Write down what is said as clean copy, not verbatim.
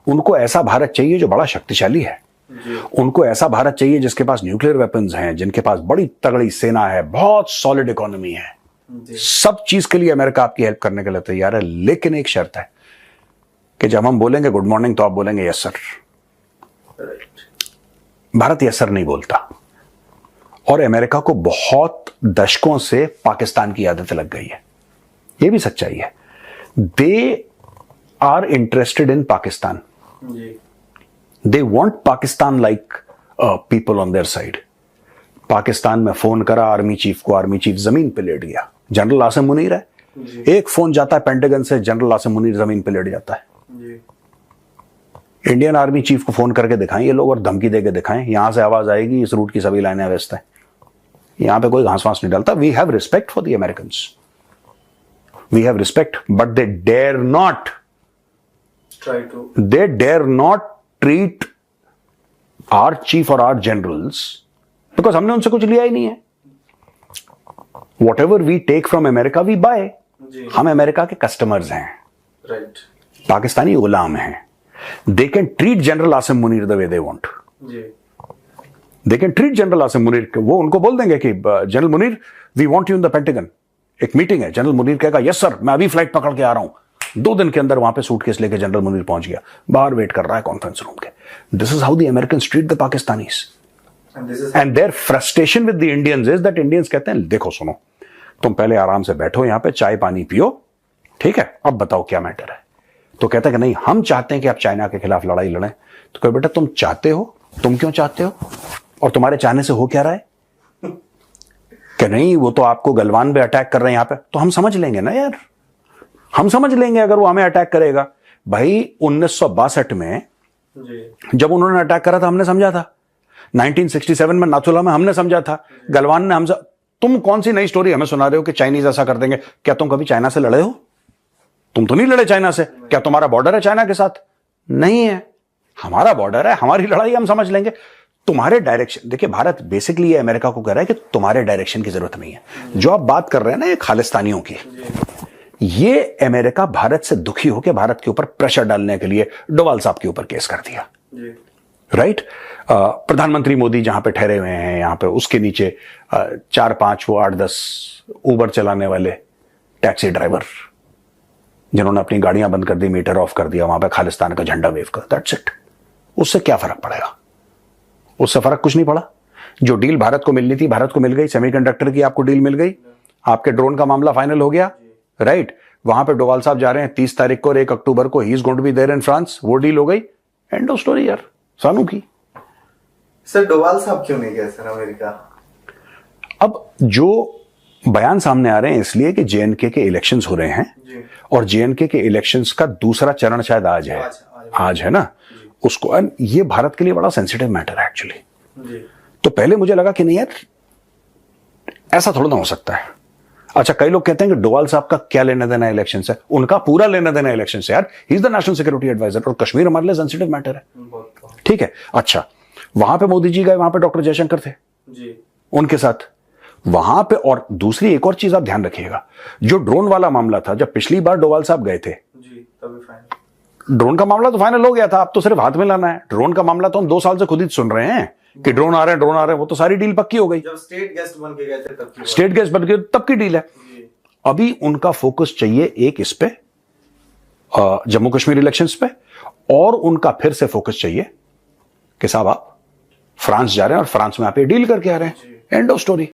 उनको ऐसा भारत चाहिए जो बड़ा शक्तिशाली है, उनको ऐसा भारत चाहिए जिसके पास न्यूक्लियर वेपन्स हैं, जिनके पास बड़ी तगड़ी सेना है, बहुत सॉलिड इकोनॉमी है। सब चीज के लिए अमेरिका आपकी हेल्प करने के लिए तैयार है, लेकिन एक शर्त है कि जब हम बोलेंगे गुड मॉर्निंग तो आप बोलेंगे yes sir. Bharat yes sir नहीं बोलता, और अमेरिका को बहुत दशकों से पाकिस्तान की आदत लग गई है, यह भी सच्चाई है। They are interested in Pakistan, they want Pakistan like people on their side. Pakistan में फोन करा आर्मी चीफ को, आर्मी चीफ जमीन पे लेट गया। जनरल आसिम मुनीर है, एक फोन जाता है पेंटागन से, जनरल आसिम मुनीर जमीन पे लेट जाता है। इंडियन आर्मी चीफ को फोन करके दिखाएं ये लोग, और धमकी देके दिखाएं, यहां से आवाज आएगी इस रूट की सभी लाइनें व्यस्त हैं। यहां पे कोई घास वास नहीं डालता। We have respect for the Americans, we have respect, but they dare not treat our chief और आवर जनरल्स, बिकॉज हमने उनसे कुछ लिया ही नहीं है। Whatever we take from America we buy. हम अमेरिका के कस्टमर्स हैं, राइट, पाकिस्तानी गुलाम हैं। They can treat General Asim Munir the way they want. They can treat General Asim Munir, वो उनको बोल देंगे कि general Munir we want you in the Pentagon, एक मीटिंग है। जनरल मुनीर कहेगा यस सर, मैं अभी फ्लाइट पकड़ के आ रहा हूं। 2 दिन के अंदर वहां पे सूटकेस लेके जनरल मुनीर पहुंच गया, बाहर वेट कर रहा है कॉन्फ्रेंस रूम के। This is how the Americans treat the Pakistanis, and their frustration with the Indians is that Indians कहते हैं देखो सुनो, तुम पहले आराम से बैठो यहां पे, चाय पानी पियो, ठीक है, अब बताओ क्या मैटर है। तो कहता है कि नहीं, हम चाहते हैं कि आप चाइना के खिलाफ लड़ाई लड़ें। तो कहे बेटा तुम चाहते हो, तुम क्यों चाहते हो, और तुम्हारे चाहने से हो क्या रहा है? कि नहीं वो तो आपको गलवान पे अटैक कर रहे हैं यहां पे। तो हम समझ लेंगे ना यार, हम समझ लेंगे अगर वो हमें अटैक करेगा। भाई 1962 में जब उन्होंने अटैक करा था हमने समझा था, 1967 में नाथुला में हमने समझा था, गलवान ने हमसे। तुम कौन सी नई स्टोरी हमें सुना रहे हो कि चाइनीज ऐसा कर देंगे? क्या तुम कभी चाइना से लड़े हो? तुम तो नहीं लड़े चाइना से। क्या तुम्हारा बॉर्डर है चाइना के साथ? नहीं है, हमारा बॉर्डर है, हमारी लड़ाई हम समझ लेंगे। तुम्हारे डायरेक्शन, देखिए भारत बेसिकली ये अमेरिका को कह रहा है कि तुम्हारे डायरेक्शन की जरूरत नहीं है। जो आप बात कर रहे हैं ना ये खालिस्तानियों की, ये अमेरिका भारत से दुखी होकर भारत के ऊपर प्रेशर डालने के लिए डोवाल साहब के ऊपर केस कर दिया, राइट। प्रधानमंत्री मोदी जहां पे ठहरे हुए हैं यहां पे, उसके नीचे 4-5 वो 8-10 उबर चलाने वाले टैक्सी ड्राइवर जिन्होंने अपनी गाड़ियां बंद कर दी, मीटर ऑफ कर दिया, वहां पे खालिस्तान का झंडा वेव कर, दैट्स इट। उससे क्या फर्क पड़ेगा? उससे फर्क कुछ नहीं पड़ा। जो डील भारत को मिलनी थी भारत को मिल गई। सेमीकंडक्टर की आपको डील मिल गई, आपके ड्रोन का मामला फाइनल हो गया, राइट। वहां पे डोवाल साहब जा रहे हैं 30 तारीख को और 1 अक्टूबर को, he is going to be there in France. वो डील हो गई, एंड ऑफ स्टोरी यार, सानू की। सर डोवाल साहब क्यों नहीं गए सर अमेरिका? अब जो बयान सामने आ रहे हैं इसलिए कि जेएनके के इलेक्शंस हो रहे हैं, और जेएनके के इलेक्शंस का दूसरा चरण शायद आज है, आज है ना उसको। ये भारत के लिए बड़ा सेंसिटिव मैटर है एक्चुअली। तो पहले मुझे लगा कि नहीं यार ऐसा थोड़ा ना हो सकता है। अच्छा, कई लोग कहते हैं कि डोवाल साहब का क्या लेना देना इलेक्शन से? उनका पूरा लेना देना इलेक्शन से यार। He is the national security adviser, और कश्मीर हमारे लिए सेंसिटिव मैटर है, ठीक है। अच्छा, वहां पे मोदी जी गए, वहां पे डॉक्टर जयशंकर थे उनके साथ वहां पे। और दूसरी एक और चीज आप ध्यान रखिएगा, जो ड्रोन वाला मामला था, जब पिछली बार डोवाल साहब गए थे तभी फाइनल, ड्रोन का मामला तो फाइनल हो गया था, अब तो सिर्फ हाथ में लाना है। ड्रोन का मामला तो हम 2 साल से खुद ही सुन रहे हैं कि ड्रोन आ रहे हैं, ड्रोन आ रहे हैं। वो तो सारी डील पक्की हो गई, जब स्टेट गेस्ट बन के गए थे तब की, स्टेट गेस्ट बन के तब की डील है। अभी उनका फोकस चाहिए एक इस पे, जम्मू कश्मीर इलेक्शंस पे, और उनका फिर से फोकस चाहिए कि साहब आप फ्रांस जा रहे हैं और फ्रांस में आप ये डील करके आ रहे हैं, एंड ऑफ स्टोरी।